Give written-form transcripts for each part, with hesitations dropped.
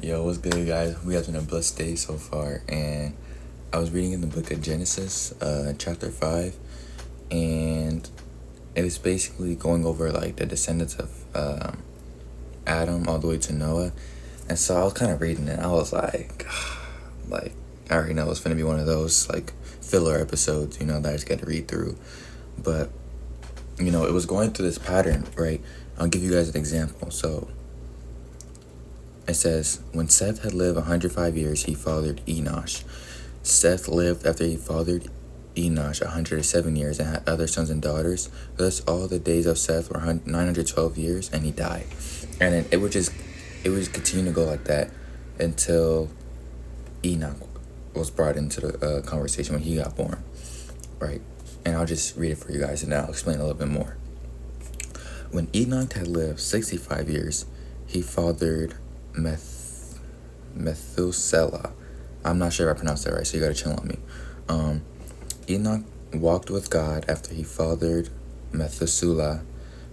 Yo, what's good, guys? We having a blessed day so far, and I was reading in the book of Genesis, chapter 5, and it was basically going over like the descendants of Adam all the way to Noah, and so I was kind of reading it. I was like, I already know it's gonna be one of those like filler episodes, that I just got to read through, but it was going through this pattern, right? I'll give you guys an example. So it says, when Seth had lived 105 years, he fathered Enoch. Seth lived after he fathered Enoch 107 years and had other sons and daughters. Thus all the days of Seth were 912 years, and he died. And then it would continue to go like that until Enoch was brought into the conversation when he got born, right? And I'll just read it for you guys, and then I'll explain a little bit more. When Enoch had lived 65 years, he fathered Methuselah. I'm not sure if I pronounced that right, so you gotta chill on me. Enoch walked with God after he fathered Methuselah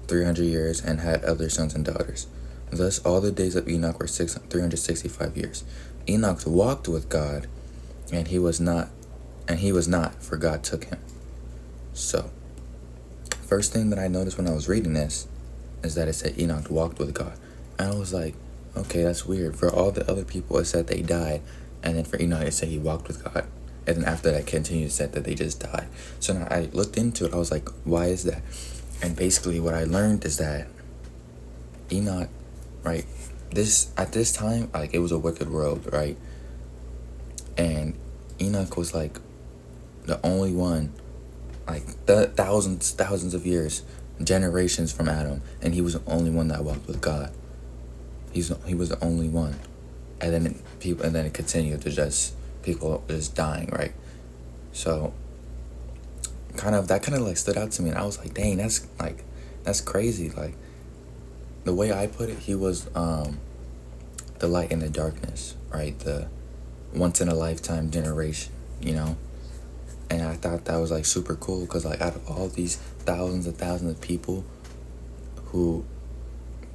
300 years and had other sons and daughters. Thus all the days of Enoch were 365 years. Enoch walked with God, and he was not, for God took him. So, first thing that I noticed when I was reading this is that it said Enoch walked with God. And I was like, okay, that's weird. For all the other people, it said they died. And then for Enoch, it said he walked with God. And then after that, continued to say that they just died. So now I looked into it. I was like, why is that? And basically what I learned is that Enoch, right, at this time, like, it was a wicked world, right? And Enoch was like the only one, like the thousands of years, generations from Adam, and he was the only one that walked with God. He was the only one, and then it continued to people just dying, right? So that kind of like stood out to me, and I was like, dang, that's crazy. Like, the way I put it, he was the light in the darkness, right? The once in a lifetime generation, And I thought that was like super cool, because like out of all these thousands and thousands of people who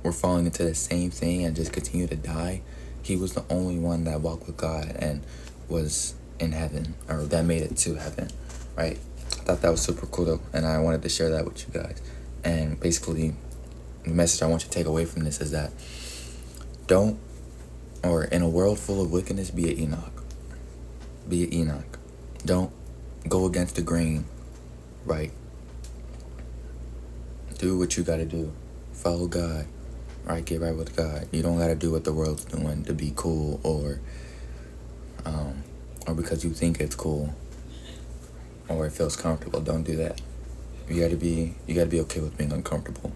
were falling into the same thing and just continue to die, he was the only one that walked with God and was in heaven, or that made it to heaven, right? I thought that was super cool though, and I wanted to share that with you guys. And basically the message I want you to take away from this is that in a world full of wickedness, be an Enoch. Don't go against the grain, right? Do what you gotta do. Follow God, right? Get right with God. You don't gotta do what the world's doing to be cool, or because you think it's cool, or it feels comfortable. Don't do that. You gotta be okay with being uncomfortable,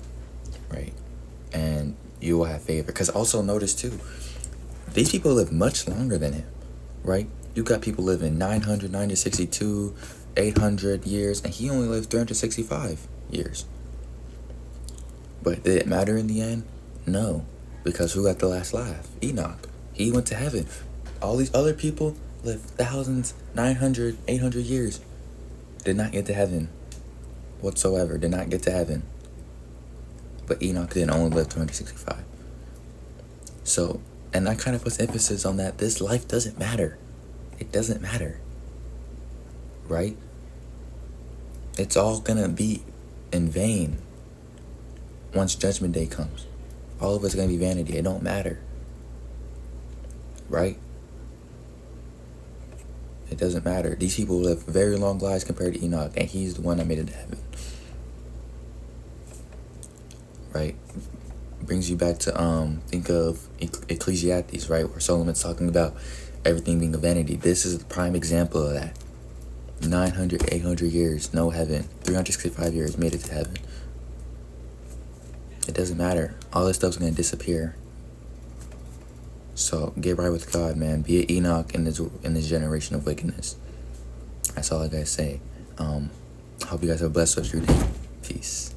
right? And you will have favor. Because also notice too, these people live much longer than him, right? You got people living 900, 962, 800 years, and he only lived 365 years. But did it matter in the end? No, because who got the last laugh? Enoch. He went to heaven. All these other people lived thousands, 900, 800 years. Did not get to heaven whatsoever. Did not get to heaven. But Enoch didn't, only live 365. So, and that kind of puts emphasis on that this life doesn't matter. It doesn't matter, right? It's all gonna be in vain once Judgment Day comes. All of it's gonna be vanity. It don't matter, right? It doesn't matter. These people live very long lives compared to Enoch, and he's the one that made it to heaven, right? Brings you back to think of Ecclesiastes, right, where Solomon's talking about everything being a vanity. This is a prime example of that. 900, 800 years, no heaven. 365 years, made it to heaven. It doesn't matter. All this stuff's gonna disappear. So get right with God, man. Be an Enoch in this generation of wickedness. That's all I gotta say. Hope you guys have a blessed rest of your day. Peace.